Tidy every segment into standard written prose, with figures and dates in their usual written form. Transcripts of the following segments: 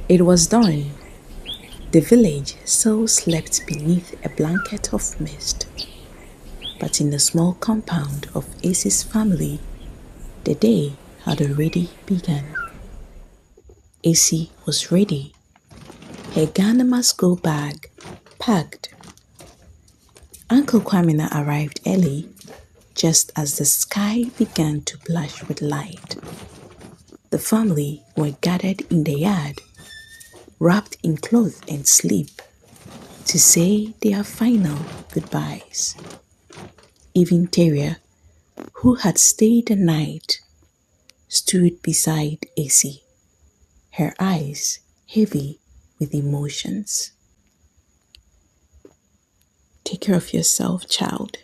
It was dawn. The village still slept beneath a blanket of mist. But in the small compound of Acey's family, the day had already begun. Acey was ready, her Ghana school bag packed. Uncle Kwamina arrived early, just as the sky began to blush with light. The family were gathered in the yard, wrapped in cloth and sleep, to say their final goodbyes. Even Teria, who had stayed the night, stood beside Acey, her eyes heavy with emotions. Take care of yourself, child.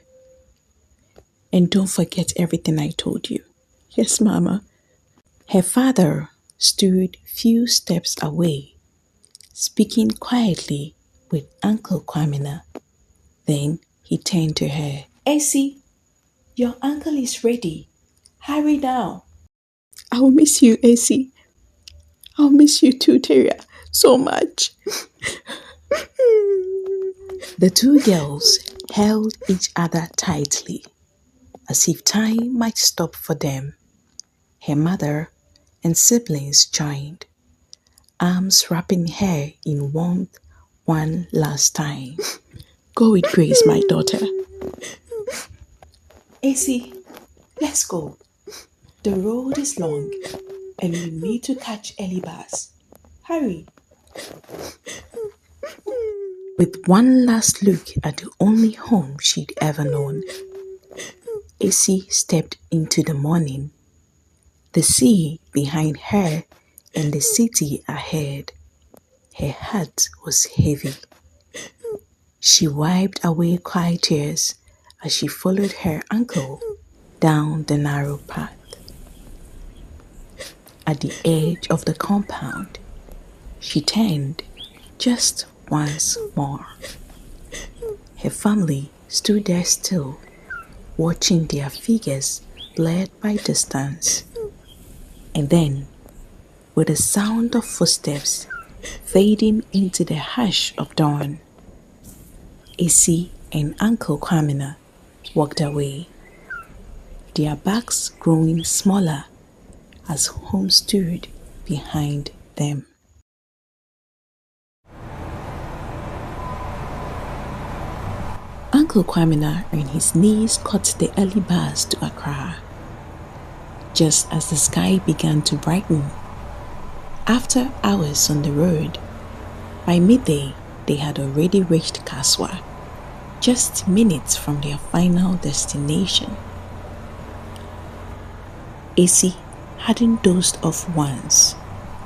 And don't forget everything I told you. Yes, Mama. Her father stood few steps away, speaking quietly with Uncle Kwamina. Then he turned to her. Acey, your uncle is ready. Hurry now. I'll miss you, Acey. I'll miss you too, Teria, so much. The two girls held each other tightly, as if time might stop for them. Her mother and siblings joined, arms wrapping her in warmth one last time. Go with grace, my daughter. Acey, let's go. The road is long and we need to catch early bus. Hurry. With one last look at the only home she'd ever known, Acey stepped into the morning. The sea behind her and the city ahead. Her heart was heavy. She wiped away quiet tears as she followed her uncle down the narrow path. At the edge of the compound, she turned just once more. Her family stood there still, watching their figures blurred by distance. And then, with the sound of footsteps fading into the hush of dawn, Acey and Uncle Kwamina walked away, their backs growing smaller as home stood behind them. Uncle Kwamina and his niece caught the early bus to Accra, just as the sky began to brighten. After hours on the road, by midday they had already reached Fosuwaa, just minutes from their final destination. Acey hadn't dozed off once,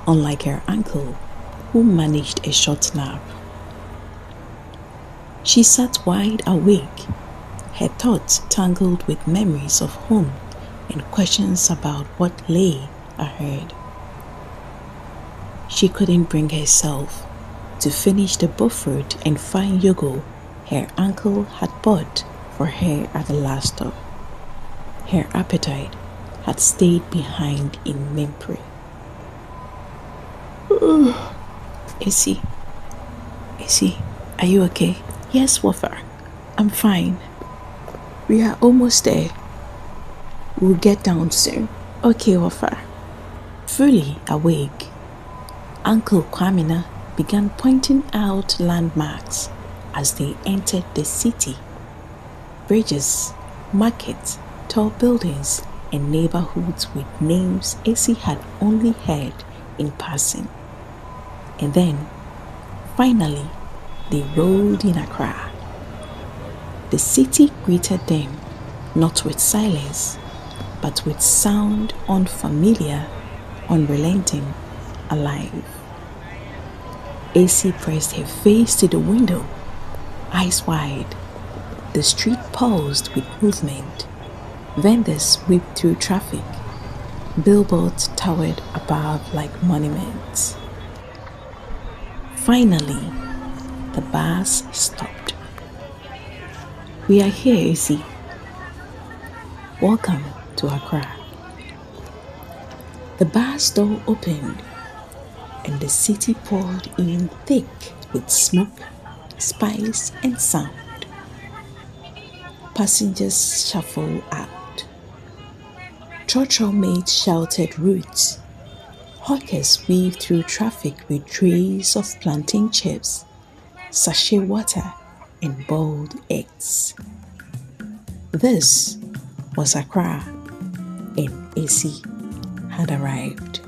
unlike her uncle, who managed a short nap. She sat wide awake, her thoughts tangled with memories of home and questions about what lay ahead. She couldn't bring herself to finish the buffet and fine yogo her uncle had bought for her at the last stop. Her appetite had stayed behind in Mempre. Acey, are you okay? Yes, Wafa, I'm fine. We are almost there. We'll get down soon. Okay, Wafa. Fully awake, Uncle Kwamina began pointing out landmarks as they entered the city. Bridges, markets, tall buildings, and neighborhoods with names Acey had only heard in passing. And then, finally, they rolled in Accra. The city greeted them, not with silence, but with sound unfamiliar, unrelenting, alive. Acey pressed her face to the window, eyes wide. The street pulsed with movement. Vendors whipped through traffic. Billboards towered above like monuments. Finally, the bus stopped. We are here, Acey. Welcome to Accra. The bus door opened. and the city poured in thick with smoke, spice, and sound. Passengers shuffle out. Trotro maids shouted routes. Hawkers weave through traffic with trays of plantain chips, sachet water, and boiled eggs. This was Accra, and AC had arrived.